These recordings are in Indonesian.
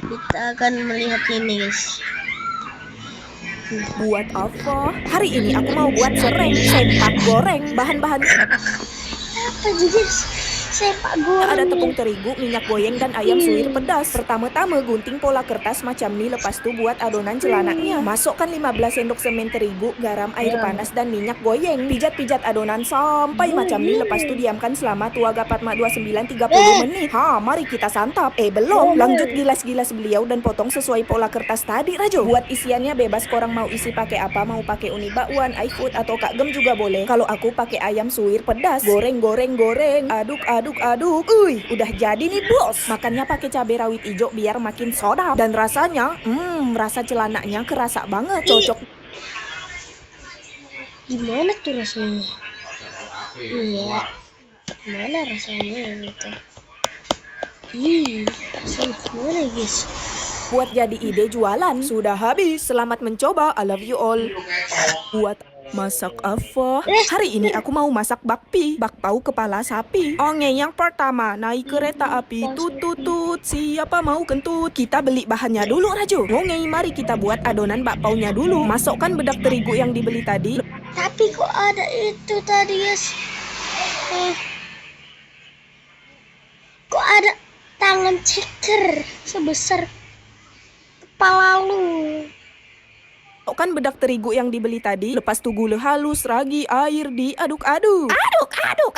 Kita akan melihat ini, guys. Buat apa? Hari ini aku mau buat sereng, sempak goreng. Bahan-bahan Apa jadi sepak goreng? ada tepung terigu, minyak goyang, dan ayam suwir pedas. Pertama-tama gunting pola kertas macam ni, lepas tu buat adonan celananya. Masukkan 15 sendok semen terigu, garam, air panas, dan minyak goyang. Pijat-pijat adonan sampai macam ni, lepas tu diamkan selama 2-4-29-30 menit. Mari kita santap. Belum, lanjut gilas-gilas beliau dan potong sesuai pola kertas tadi, Rajo. Buat isiannya bebas, korang mau isi pakai apa, mau pakai uni bakwan, iFood, atau Kak Gem juga boleh. Kalau aku pakai ayam suwir pedas. Goreng, aduk, udah jadi nih bos. Makannya pakai cabai rawit hijau biar makin sedap. Dan rasanya, rasa celananya kerasa banget. Cocok. Gimana tuh rasanya? Iya. Gimana rasanya gitu? Rasanya gimana, guys? Buat jadi ide jualan. Sudah habis. Selamat mencoba. I love you all. Buat masak apa? Hari ini aku mau masak bakpao kepala sapi. Yang pertama, naik kereta api, tut, siapa mau kentut? Kita beli bahannya dulu, Rajo. Mari kita buat adonan bakpaunya dulu. Masukkan bedak terigu yang dibeli tadi. Tapi kok ada itu tadi, guys? Kok ada tangan ceker sebesar kepala lu? Masukkan bedak terigu yang dibeli tadi. Lepas tu gula halus, ragi, air, diaduk-aduk. Aduk.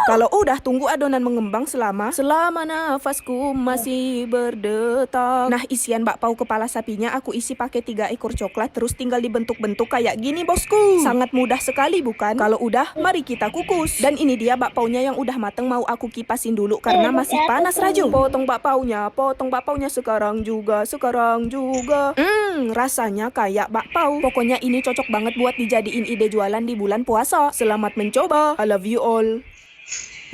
Kalau udah, tunggu adonan mengembang selama nafasku masih berdetak. Nah, isian bakpao kepala sapinya aku isi pakai 3 ekor coklat, terus tinggal dibentuk-bentuk kayak gini, bosku. Sangat mudah sekali, bukan? Kalau udah, mari kita kukus. Dan ini dia bakpaonya yang udah mateng, mau aku kipasin dulu karena masih panas, Raju. Potong bakpaonya sekarang juga. Rasanya kayak bakpao. Pokoknya ini cocok banget buat dijadiin ide jualan di bulan puasa. Selamat mencoba. I love you all.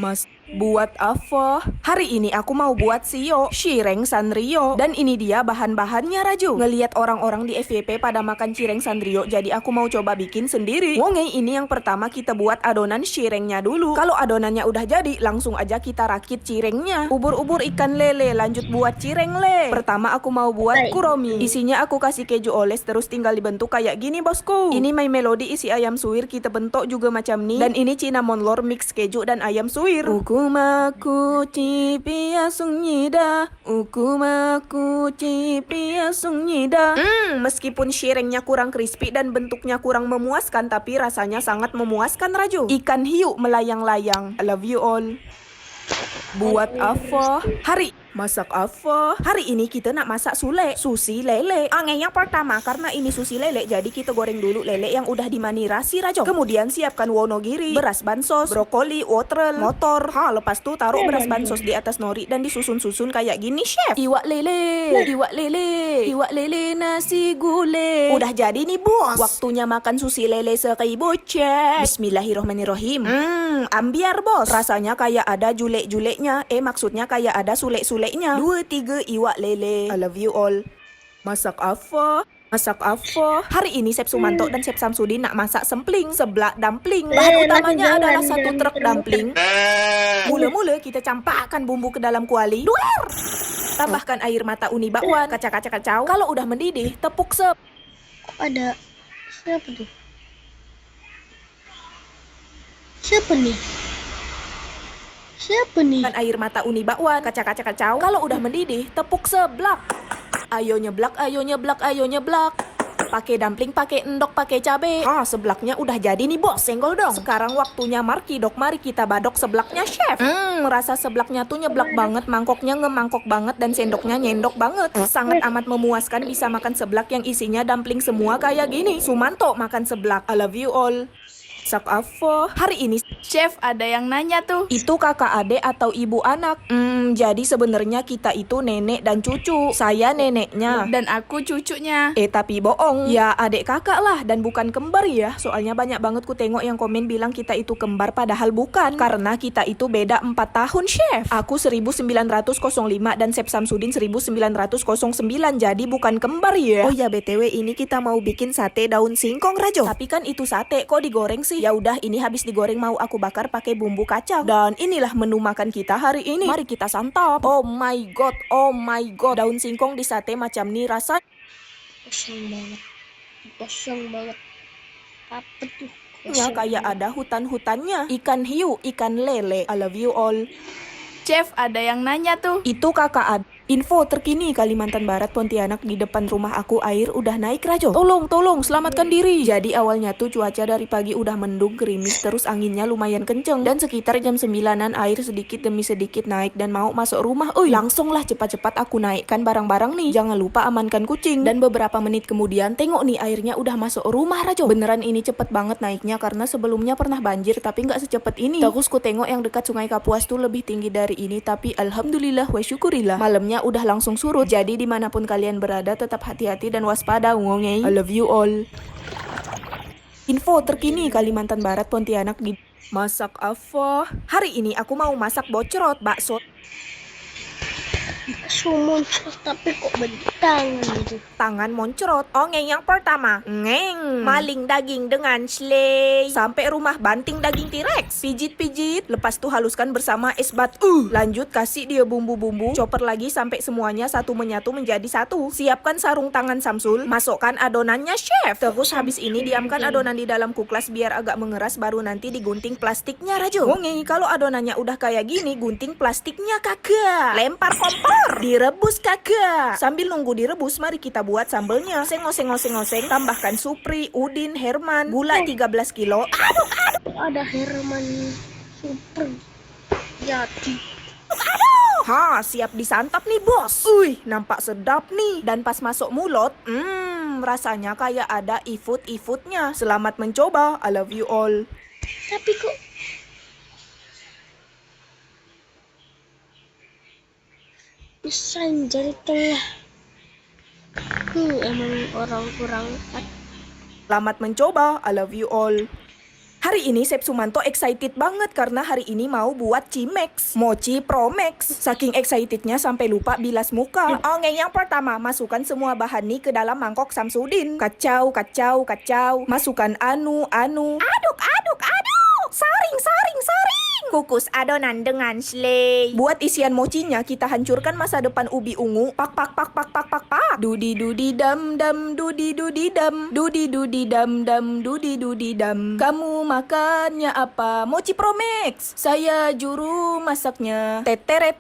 Mas, buat apa? Hari ini aku mau buat sio, cireng sanrio. Dan ini dia bahan-bahannya, Raju. Ngeliat orang-orang di FYP pada makan cireng sanrio, jadi aku mau coba bikin sendiri. Ini yang pertama kita buat adonan cirengnya dulu. Kalau adonannya udah jadi, langsung aja kita rakit cirengnya. Ubur-ubur ikan lele, lanjut buat cireng le. Pertama aku mau buat kuromi. Isinya aku kasih keju oles, terus tinggal dibentuk kayak gini, bosku. Ini My Melody isi ayam suwir, kita bentuk juga macam nih. Dan ini cinnamon roll mix keju dan ayam suwir. Ukumaku cipia sungnyida. Meskipun cirengnya kurang crispy dan bentuknya kurang memuaskan, tapi rasanya sangat memuaskan, Raju. Ikan hiu melayang-layang. I love you all. Buat apa? Masak apa? Hari ini kita nak masak susi lele. Yang pertama, karena ini susi lele, jadi kita goreng dulu lele yang udah dimarinasi, Rajo. Kemudian siapkan wonogiri, beras bansos, brokoli, wortel, motor. Lepas tu taruh beras bansos di atas nori dan disusun-susun kayak gini, chef. Iwak lele nasi gulai. Udah jadi nih, bos. Waktunya makan susi lele seribu, chef. Bismillahirrohmanirrohim. Ambiar, bos. Rasanya kayak ada julek-juleknya. Maksudnya kayak ada sulek-suleknya. 2-3 iwak lele. I love you all. Masak apa? Hari ini Chef Sumanto dan Chef Samsudin nak masak seblak dumpling. Bahan utamanya adalah 1 truk dumpling. Mula-mula kita campakkan bumbu ke dalam kuali. Tambahkan air mata uni bakwan, kacau. Kalau udah mendidih, tepuk Ada siapa tuh? Siapa nih? air mata uni bakwan, kacau. Kalau udah mendidih, tepuk seblak. Ayo nyeblak. Pakai dumpling, pakai endok, pakai cabe. Seblaknya udah jadi nih, bos. Senggol dong. Sekarang waktunya markidok. Mari kita badok seblaknya, chef. Rasa seblaknya tuh nyeblak banget, mangkoknya ngemangkok banget, dan sendoknya nyendok banget. Sangat amat memuaskan bisa makan seblak yang isinya dumpling semua kayak gini. Sumanto makan seblak. I love you all. Masak apa? Hari ini, Chef, ada yang nanya tuh. itu kakak adik atau ibu anak? Jadi sebenarnya kita itu nenek dan cucu. Saya neneknya. Dan aku cucunya. Tapi bohong. Ya adik kakak lah dan bukan kembar ya. Soalnya banyak banget ku tengok yang komen bilang kita itu kembar padahal bukan. Karena kita itu beda 4 tahun, chef. Aku 1905 dan Chef Samsudin 1909. Jadi bukan kembar ya. Oh ya, BTW ini kita mau bikin sate daun singkong, Rajo. Tapi kan itu sate, kok digoreng sih? Ya udah, ini habis digoreng mau aku bakar pakai bumbu kacang. Dan inilah menu makan kita hari ini. Mari kita santap. Oh my god, oh my god. Daun singkong di sate macam nih rasa. Kosong banget. Kosong banget. Apa tuh? Ya, kayak ada hutan-hutannya. Ikan hiu, ikan lele. I love you all. Chef, ada yang nanya tuh. Itu kakak Ad. Info terkini Kalimantan Barat Pontianak, di depan rumah aku air udah naik Rajo. Tolong, selamatkan diri. Jadi awalnya tuh cuaca dari pagi udah mendung, gerimis, terus anginnya lumayan kenceng. Dan sekitar jam 9-an air sedikit demi sedikit naik dan mau masuk rumah. Langsung lah cepat-cepat aku naikkan barang-barang nih. Jangan lupa amankan kucing. Dan beberapa menit kemudian tengok nih airnya udah masuk rumah Rajo. Beneran ini cepet banget naiknya karena sebelumnya pernah banjir tapi nggak secepat ini. Terus ku tengok yang dekat Sungai Kapuas tuh lebih tinggi dari ini, tapi alhamdulillah wa syukurillah malamnya udah langsung surut. Jadi dimanapun kalian berada tetap hati-hati dan waspada ngongeng. I love you all. Info terkini Kalimantan Barat Pontianak di masak apa? Hari ini aku mau masak bocorot bakso. Sumun, tapi kok bentangan gitu. Tangan moncrot. Ongeng yang pertama. Ngeng. Maling daging dengan slay. Sampai rumah banting daging T-Rex. Pijit-pijit. Lepas tuh haluskan bersama es batu. Lanjut kasih dia bumbu-bumbu. Chopper lagi sampai semuanya satu menyatu menjadi satu. Siapkan sarung tangan Samsul. Masukkan adonannya chef. Terus habis ini diamkan adonan di dalam kuklas biar agak mengeras, baru nanti digunting plastiknya Rajo. Ongeng, kalau adonannya udah kayak gini, gunting plastiknya kakak. Lempar kompor. Direbus kakak. Sambil nunggu direbus, mari kita buat sambelnya. Oseng, tambahkan supri, udin, herman, gula 13 kilo. Ada Herman Super Jati. Siap disantap nih bos. Nampak sedap nih. Dan pas masuk mulut, rasanya kayak ada ifut-ifutnya. Selamat mencoba, I love you all. Tapi kok bisa jadi tengah. Emang orang kurang Selamat mencoba, I love you all. Hari ini Chef Sumanto excited banget karena hari ini mau buat Cimex, Mochi Pro Max. Saking excitednya sampai lupa bilas muka. Ongeng yang pertama, masukkan semua bahan nih ke dalam mangkok Samsudin. Kacau. Masukkan anu. Aduk. Saring. Kukus adonan dengan slay. Buat isian mochinya kita hancurkan masa depan ubi ungu. Pak. Dudi dam. Kamu makannya apa? Mochi Pro Max. Saya juru masaknya. Teteret.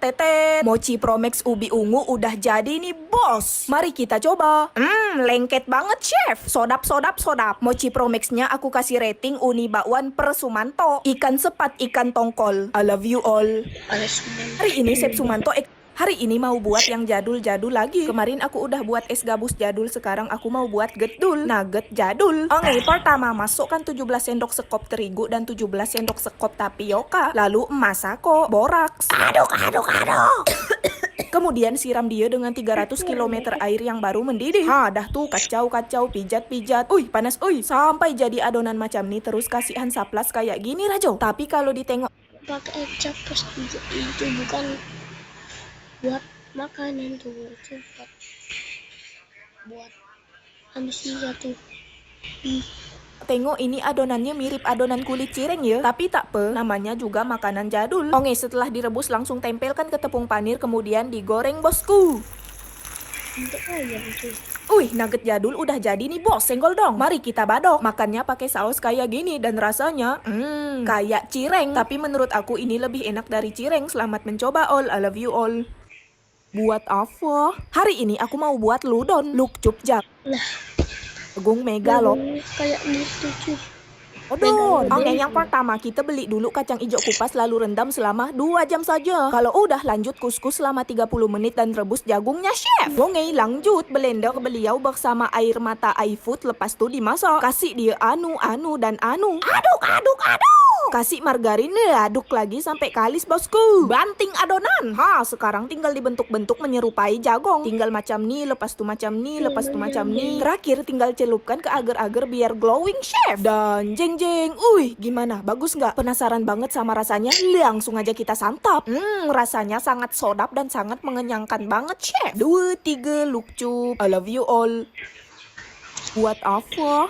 Mochi Pro Max ubi ungu udah jadi nih bos. Mari kita coba. Lengket banget chef. Sodap. Mochi Pro Max-nya aku kasih rating uni bakwan per Sumanto. Ikan sepat, ikan tongkol. I love you all. Hari ini Chef Sumanto hari ini mau buat yang jadul-jadul lagi. Kemarin aku udah buat es gabus jadul, sekarang aku mau buat gedul, nugget jadul. Oke, pertama masukkan 17 sendok sekop terigu dan 17 sendok sekop tapioka. Lalu masako, boraks. Aduk. Kemudian siram dia dengan 300 km air yang baru mendidih. Dah tuh kacau, pijat. Panas, sampai jadi adonan macam nih. Terus kasih hansaplas kayak gini Rajo. Tapi kalau ditengok pakai capres itu bukan buat makanan tuh, itu buat habis jatuh. tengok ini adonannya mirip adonan kulit cireng ya. Tapi tak pe, namanya juga makanan jadul. Oke, setelah direbus langsung tempelkan ke tepung panir, kemudian digoreng bosku. Untuk aja itu. Nugget jadul udah jadi nih bos, senggol dong. Mari kita badok. Makannya pakai saus kayak gini dan rasanya kayak cireng. Tapi menurut aku ini lebih enak dari cireng. Selamat mencoba all, I love you all. Buat apa? Hari ini aku mau buat ludon, lukcup jak. Nah, Gung mega loh. kayak gitu cuy. Odon. Oke, yang pertama kita beli dulu kacang hijau kupas lalu rendam selama 2 jam saja. Kalau udah lanjut kuskus selama 30 menit dan rebus jagungnya chef. Oke, lanjut blender beliau bersama air mata iFood, lepas tuh dimasak. Kasih dia anu dan anu. Aduk. Kasih margarin, aduk lagi sampai kalis bosku. Banting adonan. Sekarang tinggal dibentuk-bentuk menyerupai jagong. Tinggal macam nih, lepas tuh macam nih, lepas tuh macam nih. Terakhir tinggal celupkan ke agar-agar biar glowing chef. Dan jeng. Gimana? Bagus nggak? Penasaran banget sama rasanya? Langsung aja kita santap. Rasanya sangat sodap dan sangat mengenyangkan banget chef. 2, 3, lukcup. I love you all. Buat apa?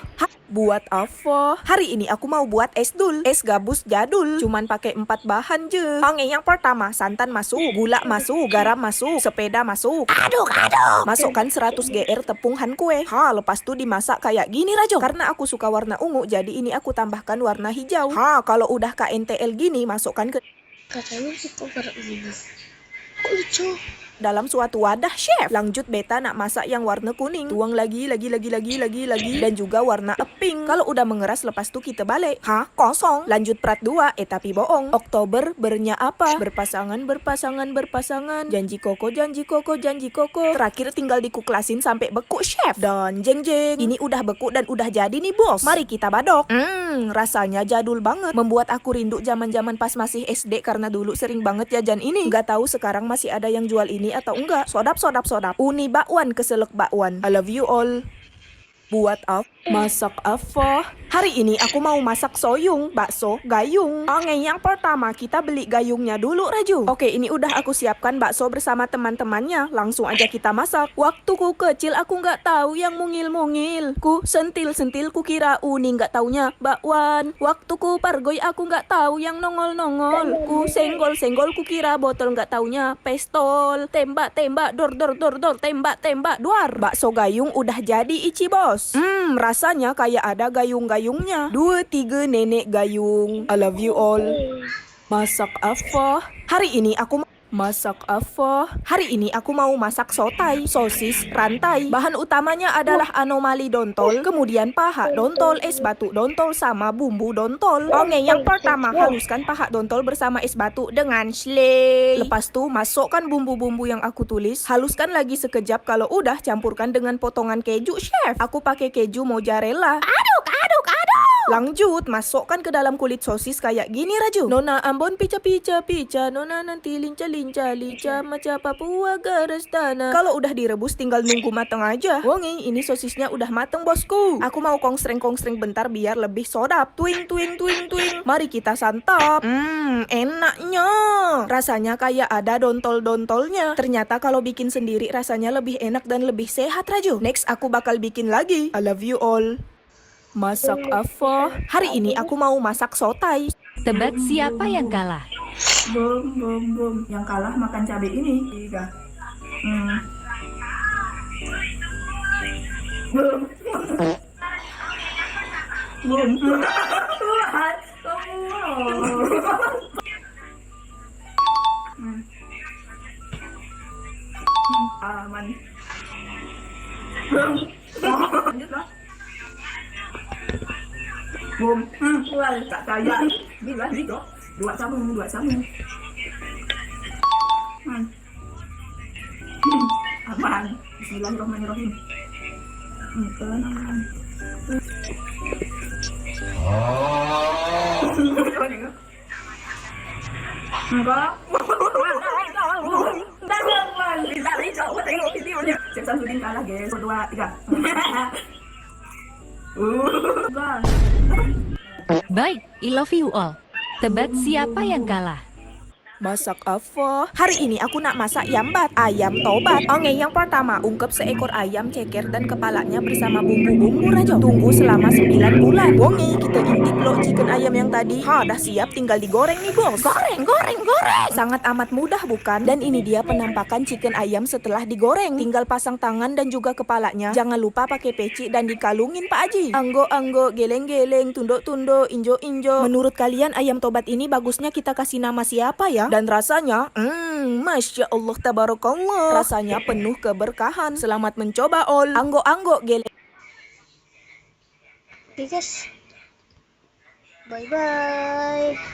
Buat apa? Hari ini aku mau buat es dul, es gabus jadul. Cuman pakai 4 bahan je. Oke, yang pertama santan masuk, gula masuk, garam masuk, sepeda masuk. Aduk. Masukkan 100 GR tepung han kue. Lepas tu dimasak kayak gini Rajo. Karena aku suka warna ungu, jadi ini aku tambahkan warna hijau. Kalau udah KNTL gini, masukkan ke Katanya suka warna ini. Kok hijau? dalam suatu wadah, chef. Lanjut beta nak masak yang warna kuning. Tuang lagi. Dan juga warna pink. Kalau udah mengeras, lepas tu kita balik. Kosong. Lanjut prat 2. Tapi bohong. Oktober bernya apa? Berpasangan. Janji koko. Terakhir tinggal dikuklasin sampai beku, chef. Dan jeng. Ini udah beku dan udah jadi nih, bos. Mari kita badok. Rasanya jadul banget. Membuat aku rindu zaman-zaman pas masih SD karena dulu sering banget jajan ini. Nggak tahu sekarang masih ada yang jual ini atau enggak. Sodap. Uni bakwan keselek bakwan. I love you all. Buat apa? Masak apa? Hari ini aku mau masak soyung, bakso, gayung. Oke, yang pertama kita beli gayungnya dulu, Raju. Oke, ini udah aku siapkan bakso bersama teman-temannya. Langsung aja kita masak. Waktu ku kecil aku nggak tahu yang mungil-mungil. Ku sentil ku kira uni, nggak taunya bakwan. Waktu ku pargoy aku nggak tahu yang nongol. Ku senggol ku kira botol, nggak taunya pistol. Tembak, dor, tembak, duar. Bakso gayung udah jadi, ici bos. Rasanya kayak ada gayung-gayungnya. 2, 3 nenek gayung. I love you all. Masak apa? Hari ini aku mau masak sotai, sosis, rantai. Bahan utamanya adalah anomali dontol, kemudian paha dontol, es batu dontol, sama bumbu dontol. Oke, yang pertama haluskan paha dontol bersama es batu dengan slay. Lepas tu masukkan bumbu-bumbu yang aku tulis. Haluskan lagi sekejap, kalau udah campurkan dengan potongan keju, chef. Aku pakai keju mozzarella. Aduk. Lanjut, masukkan ke dalam kulit sosis kayak gini, Raju. Nona Ambon pica, nona nanti lincah, maca Papua garis tanah. Kalau udah direbus tinggal nunggu matang aja. Wongi, ini sosisnya udah mateng, bosku. Aku mau kongsreng bentar biar lebih sodap. Twing. Mari kita santap. Enaknya. Rasanya kayak ada dontol-dontolnya. Ternyata kalau bikin sendiri rasanya lebih enak dan lebih sehat, Raju. Next, aku bakal bikin lagi. I love you all. Masak apa? Hari ini aku mau masak sotai. Tebak siapa yang kalah? Bom. Yang kalah makan cabai ini. Aman. Lanjutlah. Bom. Tak kaya. Bila gitu. Dua sambung. Aman. Bismillahirrahmanirrahim. Tenang. Enggak. Chef Samsudin kalah, guys. 2, 3. Baik, I love you all. Tebak siapa yang kalah? Masak apa? Hari ini aku nak masak yambat, ayam tobat. Oke, yang pertama ungkep seekor ayam ceker dan kepalanya bersama bumbu-bumbu, Rajo. Tunggu selama 9 bulan. Wongi, kita intip lo chicken ayam yang tadi. Dah siap, tinggal digoreng nih, bos. Goreng. Sangat amat mudah, bukan? Dan ini dia penampakan chicken ayam setelah digoreng. Tinggal pasang tangan dan juga kepalanya. Jangan lupa pakai peci dan dikalungin, Pak Haji. Anggo, geleng-geleng, tundo-tundo, injo-injo. Menurut kalian ayam tobat ini bagusnya kita kasih nama siapa ya? Dan rasanya, Masya Allah, tabarakallah. Rasanya penuh keberkahan. Selamat mencoba, all. Anggo, geleng. Oke, guys. Bye-bye.